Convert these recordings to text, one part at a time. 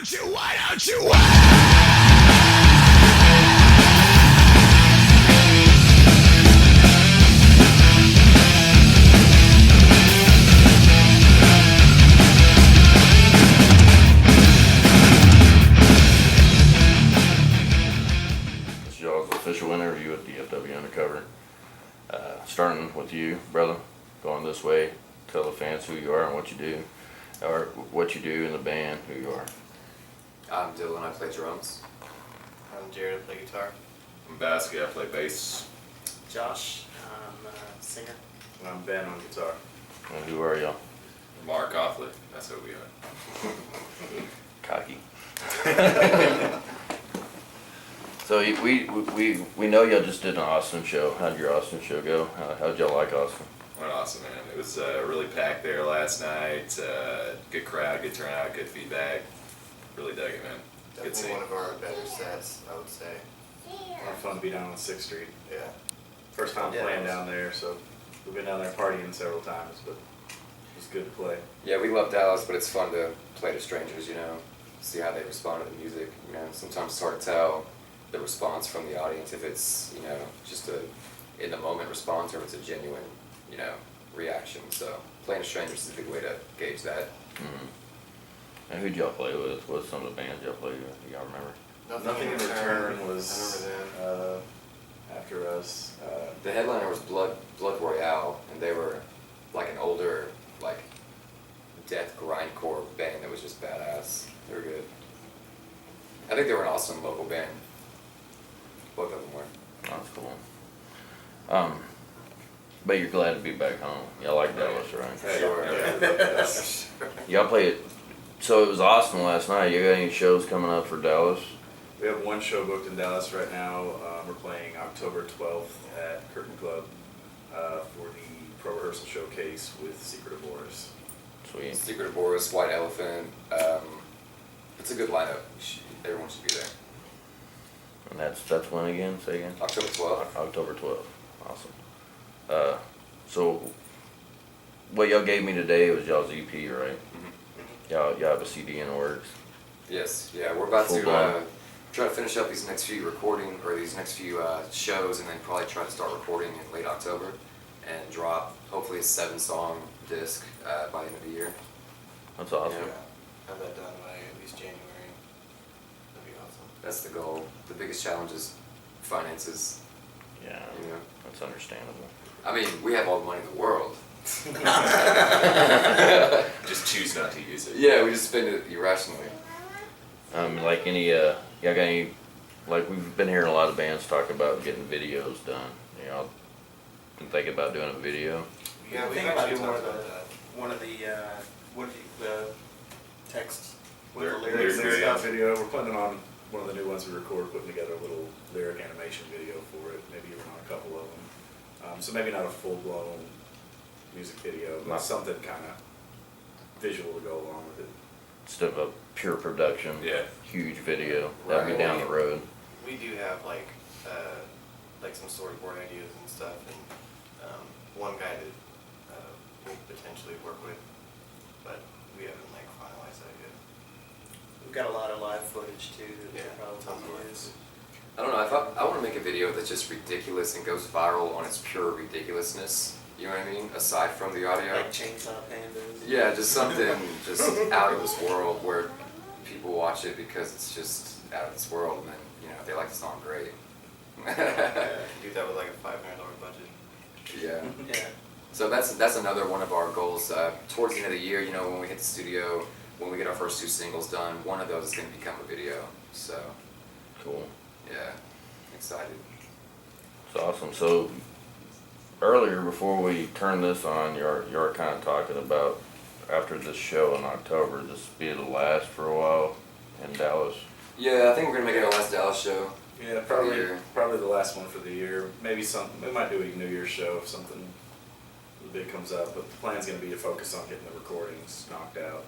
don't you wait? This is y'all's official interview with DFW Undercover. Starting with you, brother, going this way, tell the fans who you are and what you do, or what you do in the band, who you are. I'm Dylan, I play drums. I'm Jared, I play guitar. I'm Basket, I play bass. Josh, I'm a singer. And I'm Ben on guitar. And who are y'all? Mark Offley, that's who we are. Cocky. So we know y'all just did an Austin show. How'd your Austin show go? How'd y'all like Austin? Went awesome, man. It was really packed there last night. Good crowd, good turnout, good feedback. Really dug it, man. Good Definitely scene. one of our better sets, I would say. A lot of fun to be down on 6th Street. Yeah. First time Yeah, playing it was- down there, so we've been down there partying several times, but it was good to play. Yeah, we love Dallas, but it's fun to play to strangers, you know, see how they respond to the music. You know, sometimes it's hard to tell the response from the audience if it's, you know, just a in the moment response or if it's a genuine, you know, reaction. So playing to strangers is a good way to gauge that. Mm-hmm. And who'd y'all play with? What's some of the bands y'all played with? Do y'all remember? Nothing in Return was I remember them. after us. The headliner was Blood Royale, and they were like an older, like, death grindcore band that was just badass. They were good. I think they were an awesome local band. Both of them were. That's cool. But you're glad to be back home. Y'all like Dallas, right? For sure. Y'all played. So it was Austin last night. You got any shows coming up for Dallas? We have one show booked in Dallas right now. We're playing October 12th at Curtain Club for the Pro Rehearsal Showcase with Secret of Boris. Sweet. Secret of Boris, White Elephant. It's a good lineup. Everyone should be there. And that's when again? Say again. October 12th. October 12th. Awesome. So what y'all gave me today was y'all's EP, right? Y'all have a CD in the works. Yes, yeah, we're about Full to blown. try to finish up these next few these next few shows, and then probably try to start recording in late October, and drop hopefully a 7-song disc by the end of the year. That's awesome. Yeah. Have that done by at least January. That'd be awesome. That's the goal. The biggest challenge is finances. Yeah, You know, that's understandable. I mean, we have all the money in the world. Just choose not to use it. Yeah, we just spend it irrationally. Like y'all got any, like we've been hearing a lot of bands talk about getting videos done. Y'all been thinking about doing a video? Yeah, I we think about actually doing talked about that. one of the texts with the Lyric lyrics and video. stuff. Video. We're planning on one of the new ones we record, putting together a little lyric animation video for it, maybe even on a couple of them. So maybe not a full-blown music video, but Not- something kind of visual to go along with it. Instead of a pure production, Yeah. huge video, that'd be Right. down the road. We do have like some storyboard ideas and stuff, and one guy that we potentially work with, but we haven't like finalized that yet. We've got a lot of live footage too that Yeah, we'll tons of probably live use. I don't know, I want to make a video that's just ridiculous and goes viral on its pure ridiculousness. You know what I mean? Aside from the audio. Like Chainsaw Pandas. Yeah, just something just out of this world where people watch it because it's just out of this world, and then, you know, if they like the song, great. Do that with like a $500 budget. Yeah. Yeah. So that's another one of our goals. Towards the end of the year, you know, when we hit the studio, when we get our first 2 singles done, one of those is going to become a video. So, Cool. yeah, excited. It's awesome. So earlier, before we turn this on, you're kind of talking about after this show in October, this be the last for a while in Dallas. Yeah, I think we're going to make it our last Dallas show. Yeah, For the year. probably the last one for the year. Maybe we might do a New Year's show if something big comes up, but the plan's going to be to focus on getting the recordings knocked out.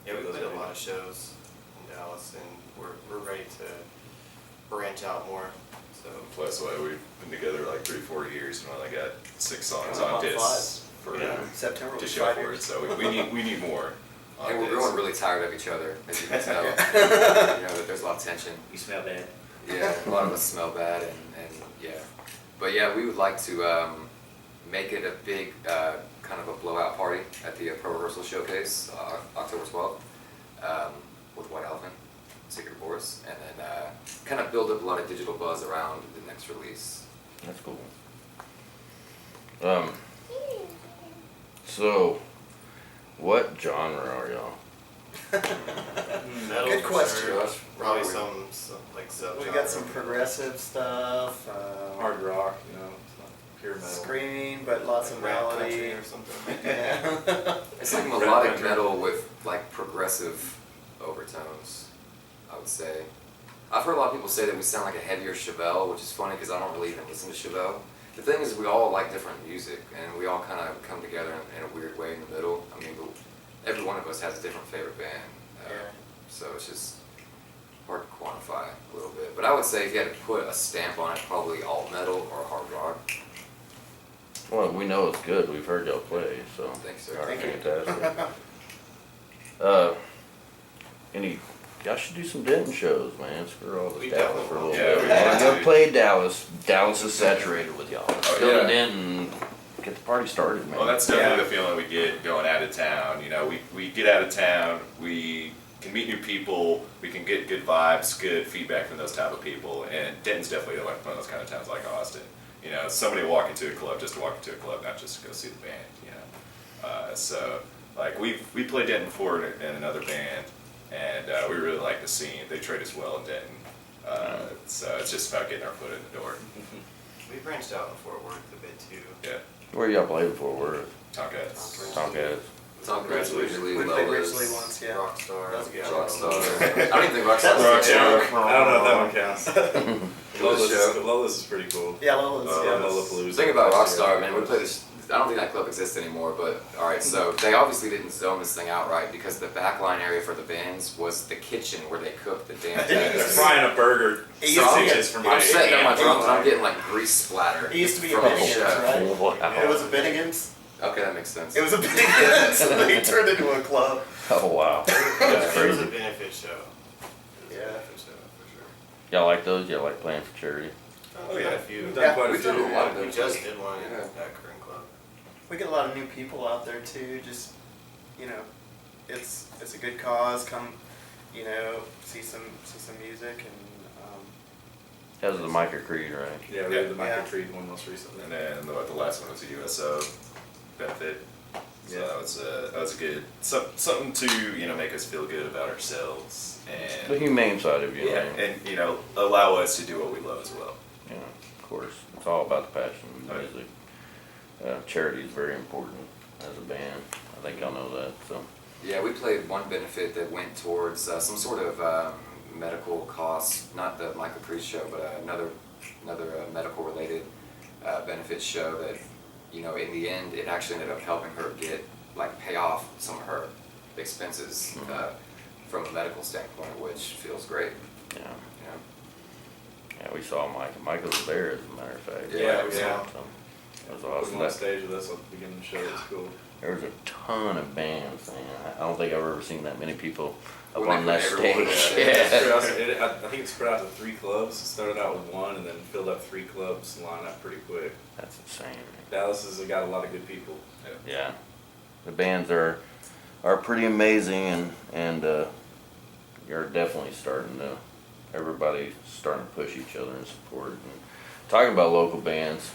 Yeah, we played a lot of shows in Dallas, and we're ready to branch out more. So Plus, we've been together like 3-4 years, and we only got 6 songs Coming on up on discs for Yeah, September to was show 5 for it. years. So we need more, And we're days. growing really tired of each other, as you can tell. You know, that there's a lot of tension. You smell bad. Yeah, a lot of us smell bad, and yeah. But yeah, we would like to make it a big kind of a blowout party at the Pro Rehearsal Showcase, October 12th, with White Elephant, Secret Force, and then kind of build up a lot of digital buzz around the next release. That's cool. So, what genre are y'all? Metal Good for question. sure. Josh, Probably what some like sub. We got some progressive stuff, Hard rock, you know, it's not pure metal. screaming, but lots of rap melody. country or something. Yeah. It's like Rap melodic country. metal with like progressive overtones, I would say. I've heard a lot of people say that we sound like a heavier Chevelle, which is funny because I don't really even listen to Chevelle. The thing is, we all like different music, and we all kind of come together in a weird way in the middle. I mean, every one of us has a different favorite band, Yeah. so it's just hard to quantify a little bit. But I would say if you had to put a stamp on it, probably alt metal or hard rock. Well, we know it's good. We've heard y'all play, so. Thanks, sir. Y'all are Thank you. fantastic. Y'all should do some Denton shows, man. Screw all We this Dallas for a little definitely bit. will. Wanna go play Dallas. Dallas is saturated with y'all. Let's Oh, go yeah. to Denton, get the party started, man. Well, that's definitely the feeling we get going out of town. You know, we get out of town, we can meet new people, we can get good vibes, good feedback from those type of people. And Denton's definitely like one of those kind of towns like Austin. You know, somebody walk into a club just to walk into a club, not just to go see the band. You know, so like we played Denton before in another band, and we really like the scene. They treat us well in Denton. So it's just about getting our foot in the door. We branched out in Fort Worth a bit too. Yeah, Where y'all played before? Where? Tomcats. Tomcats. Tom Cruise usually We played Lola's, Ridgely once, yeah. Rockstar. That was a good Rockstar. show. I don't even think Rockstar That was was a a joke. I don't know if that one counts. Lola's show. Lola's is pretty cool. Yeah, Lola's, yeah. Lollapalooza. The thing about Rockstar, man, we play this. I don't think that club exists anymore, but alright, so they obviously didn't zone this thing out right because the backline area for the bands was the kitchen where they cooked the damn Didn't They're things. frying a burger It So used to I'm, be sandwiches for my I'm setting up my aunt. drums and I'm getting like grease splatter. It used to be a from the Bennigan's, chef. right? Wow. It was a Bennigan's. Okay, that makes sense. It was a Bennigan's, and they turned into a club. Oh, wow. That's It was a crazy. benefit show. It was Yeah. a benefit show for sure. Y'all like those? Y'all like playing for charity? Oh, We yeah. had a few. We've done Yeah, quite a we've done few. a lot of We them. just did one Yeah. at Current Club. We get a lot of new people out there too. Just, you know, it's a good cause. Come, you know, see some music and That was the Micah Creed, right? Yeah, we had the Michael Yeah. Treed one most recently. And then the last one was a USO benefit. So Yeah. that was a good something to make us feel good about ourselves The and humane side of you, yeah, man. and allow us to do what we love as well. Yeah, of course. It's all about the passion of Right. music. Charity is very important as a band. I think y'all know that, so. Yeah, we played one benefit that went towards some sort of medical costs, not the Michael Priest show, but another medical related benefit show that, in the end, it actually ended up helping her pay off some of her expenses from a medical standpoint, which feels great, Yeah, you know. yeah, we saw Mike. Michael was there, as a matter of fact. Yeah, yeah. So, it was Put awesome. him on That- stage with us at the beginning of the show. It was cool. There was a ton of bands, man. I don't think I've ever seen that many people up When on they that put everyone stage. in. It's pretty Yeah. awesome. I think it spread out to 3 clubs. It started out with 1 and then filled up 3 clubs and lined up pretty quick. That's insane. Dallas has got a lot of good people. Yeah, the bands are pretty amazing, and you're definitely starting to. Everybody's starting to push each other and support. And talking about local bands,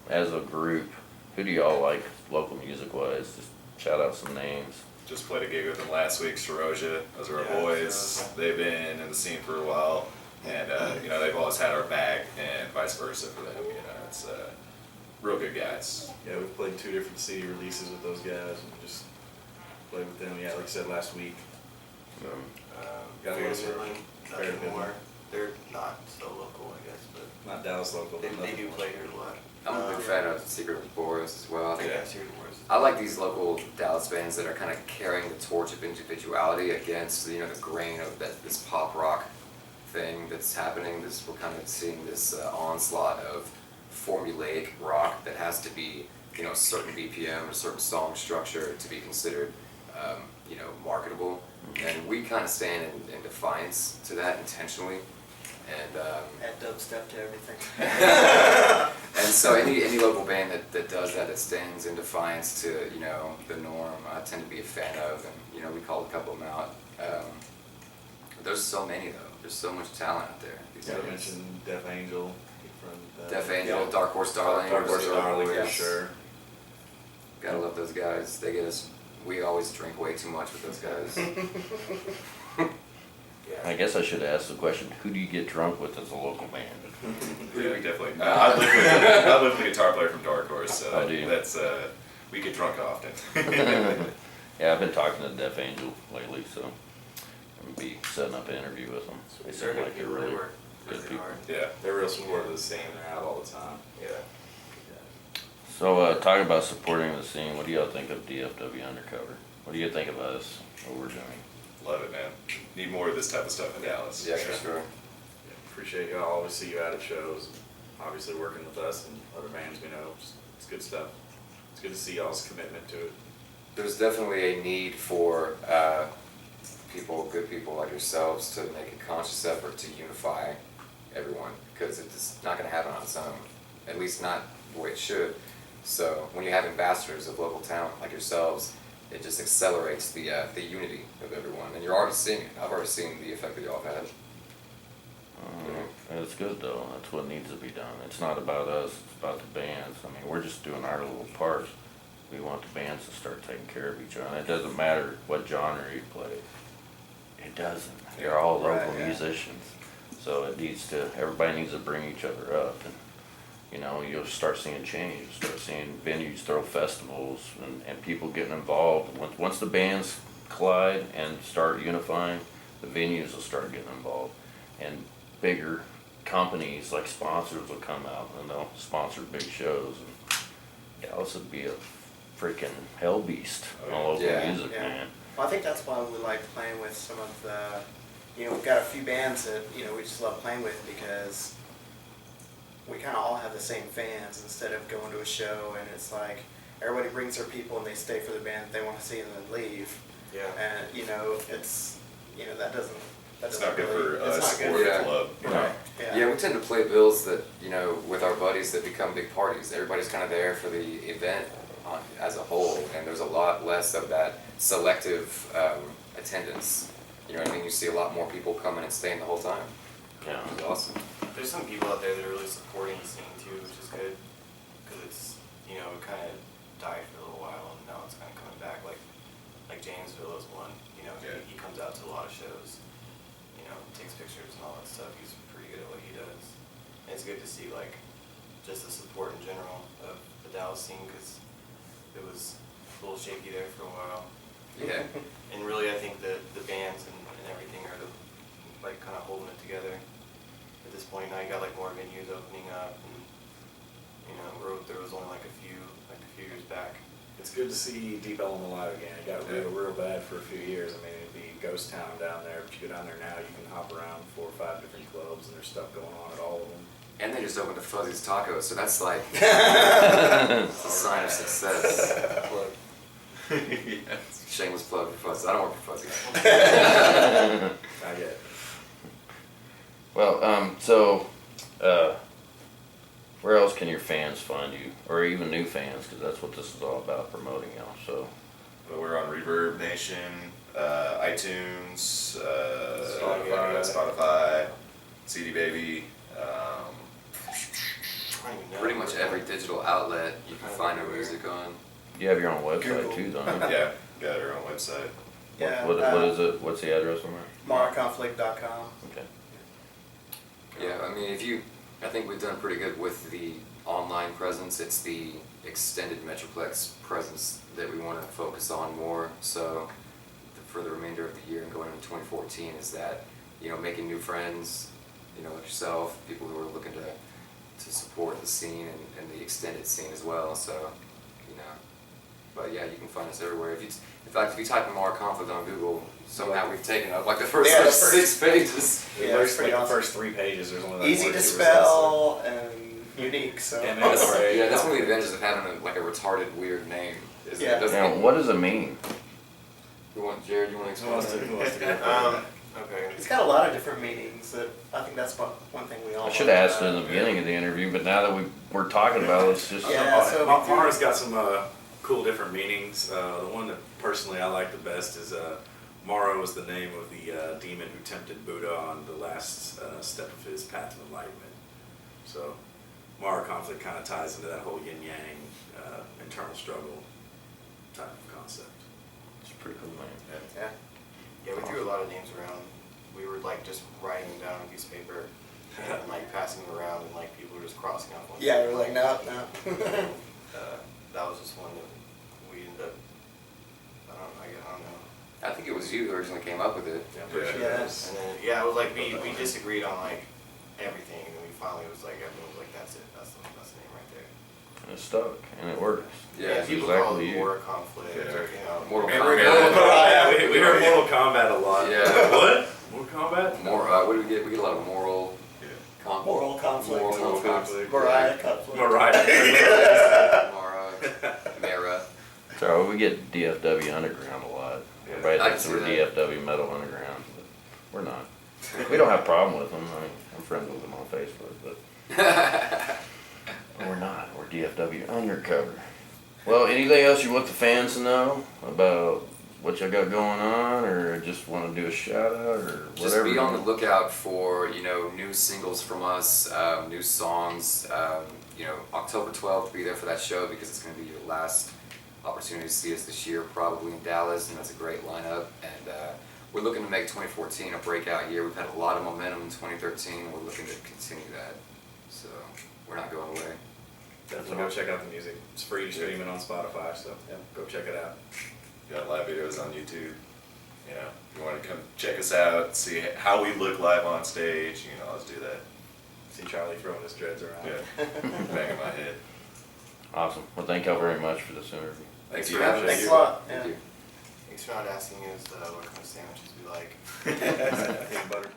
as a group, who do y'all like local music wise? Just shout out some names. Just played a gig with them last week, Saroja. Those are our Yeah, boys. Saroja. They've been in the scene for a while, and they've always had our back, and vice versa for them. It's real good guys. Yeah, we've played 2 different CD releases with those guys and just played with them. Yeah, like I said last week. Got Fair one for Midland, Fair nothing Midland. more. They're not so local, I guess, but Not Dallas local, they, but they do nothing. play here a lot. I'm a big fan of Secret of Boris as well. I think Yeah. Secret Wars. I like these local Dallas bands that are kind of carrying the torch of individuality against the grain of this pop rock thing that's happening. We're kind of seeing this onslaught of formulaic rock that has to be a certain BPM, a certain song structure to be considered marketable. And we kind of stand in defiance to that intentionally. And Add dubstep to everything. and so any local band that does that, that stands in defiance to the norm, I tend to be a fan of, and we called a couple of them out. There's so many though. There's so much talent out there. These Yeah, you days. mentioned Deaf Angel from Deaf Angel, yeah. Dark Horse Darling. Dark Horse Darling, for Yes. sure. Gotta love those guys. They get us. We always drink way too much with those guys. I guess I should ask the question, who do you get drunk with as a local band? Yeah, we definitely. I live with a guitar player from Dark Horse, so Oh, do you? that's we get drunk often. Yeah, I've been talking to Deaf Angel lately, so I'm gonna be setting up an interview with them. They They're seem good like they're people, they really work good really people. hard. Yeah. They're real supportive of the scene. They're out all the time. Yeah. So, talking about supporting the scene, what do y'all think of DFW Undercover? What do you think of us, what we're doing? Love it, man. Need more of this type of stuff in Dallas. Yeah, for sure. Yeah, appreciate y'all. Always see you out at shows. Obviously working with us and other bands we know. It's good stuff. It's good to see y'all's commitment to it. There's definitely a need for good people like yourselves, to make a conscious effort to unify everyone, because it's not going to happen on its own, at least not the way it should. So when you have ambassadors of local talent like yourselves, it just accelerates the unity of everyone, and you're already seeing it. I've already seen the effect that y'all have had. It's good though, that's what needs to be done. It's not about us, it's about the bands. I mean, we're just doing our little part. We want the bands to start taking care of each other. And it doesn't matter what genre you play. It doesn't. They're all local Right, yeah. musicians. So everybody needs to bring each other up. And, you'll start seeing change. You'll start seeing venues throw festivals and people getting involved. Once the bands collide and start unifying, the venues will start getting involved. And bigger companies like sponsors will come out and they'll sponsor big shows. And Dallas would be a freaking hell beast on local Yeah, music, yeah. man. Well, I think that's why we like playing with some of the, we've got a few bands that, we just love playing with, because we kind of all have the same fans, instead of going to a show and it's like everybody brings their people and they stay for the band that they want to see and then leave. Yeah. And, it's, that doesn't It's not good really, for it's us not or good. Yeah. the club. Right, Yeah, we tend to play bills that, with our buddies that become big parties. Everybody's kind of there for the event as a whole, and there's a lot less of that selective attendance. You know what I mean? You see a lot more people coming and staying the whole time. Yeah. It's awesome. There's some people out there that are really supporting the scene too, which is good, because it's, it kind of died for a little while and now it's kind of coming back. Like Janesville is one, Yeah. he comes out to a lot of shows, takes pictures and all that stuff. He's pretty good at what he does. And it's good to see just the support in general of the Dallas scene, because it was a little shaky there for a while. Yeah. And really, I think that the bands and everything are kind of holding it together at this point. Now you got more venues opening up, and there was only a few years back. It's good to see Deep Ellum alive again. It got real bad for a few years. I mean, it'd be ghost town down there, but you go down there now, you can hop around 4 or 5 different clubs, and there's stuff going on at all of them. And they just opened the Fuzzy's Tacos, so that's it's a sign of success. Yes. Shameless plug for Fuzzy's. I don't work for Fuzzy's. Not yet. Well, where else can your fans find you? Or even new fans, because that's what this is all about, promoting y'all, so. But we're on Reverb Nation, iTunes, Spotify, CD Baby. I don't even know. Pretty much every digital outlet you can find our music on. You have your own website Google. too, don't you? Yeah, got our own website. Yeah, What is it? What's the address on that? Maraconflict.com. Okay. Yeah, I mean, I think we've done pretty good with the online presence. It's the extended Metroplex presence that we want to focus on more. So for the remainder of the year and going into 2014 is that, making new friends, like yourself, people who are looking to support the scene and the extended scene as well. So, but yeah, you can find us everywhere. In fact, if you type in Mark Conflict on Google, somehow we've taken up the first Yeah, 6 pages. Yeah, There's it's pretty the awesome. first 3 pages. There's only Easy 1 or 2 to results. spell and unique, so. And that's great. Yeah, that's one of the advantages of having a retarded, weird name. Is Yeah. It doesn't Now, what does it mean? We want Jared, you want to Who wants explain? to, who wants to go? Okay. It's got a lot of different meanings that I think that's one thing we all. I should have asked it in the love. beginning of the interview, but now that we're talking about it, let's just. Yeah, so we do- Mara's got some cool different meanings. The one that personally I like the best is Mara was the name of the demon who tempted Buddha on the last step of his path of enlightenment. So Mara conflict kind of ties into that whole yin-yang internal struggle type of concept. It's a pretty cool name. Yeah. Yeah, we threw a lot of names around. We were like just writing them down on a piece of paper and like passing them around, and like people were just crossing off one. Yeah, we're like, no, no. That was just one that we ended up. I don't know. I think it was you who originally came up with it. Yeah, I'm pretty Yeah. sure Yeah. it is. And then yeah, it was like we disagreed on like everything, and then we finally was like everyone was like, that's it, that's the name right there. And it stuck, and it works. Yeah, It's people call exactly it you. Mortal Conflict, Yeah. or, you know. Mortal Yeah, Kombat. we heard Mortal Kombat a lot. Yeah. What? Mortal Kombat? What do we get? We get a lot of moral conflict. Moral conflict. Moral conflict. Mariah conflict. Mariah. Mara. So we get DFW Underground a lot. Yeah. Everybody I thinks can we're see that. DFW Metal Underground, but we're not. We don't have a problem with them. I mean, I'm friends with them on Facebook, but we're not. We're DFW Undercover. Well, anything else you want the fans to know about what y'all got going on, or just want to do a shout out, or Just whatever? be on the lookout for, new singles from us, new songs. October 12th, be there for that show because it's going to be your last opportunity to see us this year, probably in Dallas, and that's a great lineup. And we're looking to make 2014 a breakout year. We've had a lot of momentum in 2013. We're looking to continue that. So we're not going away. Definitely go check out the music. It's free to stream it on Spotify, so yeah, go check it out. Got live videos on YouTube. If you want to come check us out, see how we look live on stage, let's do that. See Charlie throwing his dreads around. Yeah, back in my head. Awesome. Well, thank y'all very much for this interview. Thanks you. for having us. Thanks a lot. Thank Yeah. you. Thanks for not asking us what kind of sandwiches we like. Peanut butter.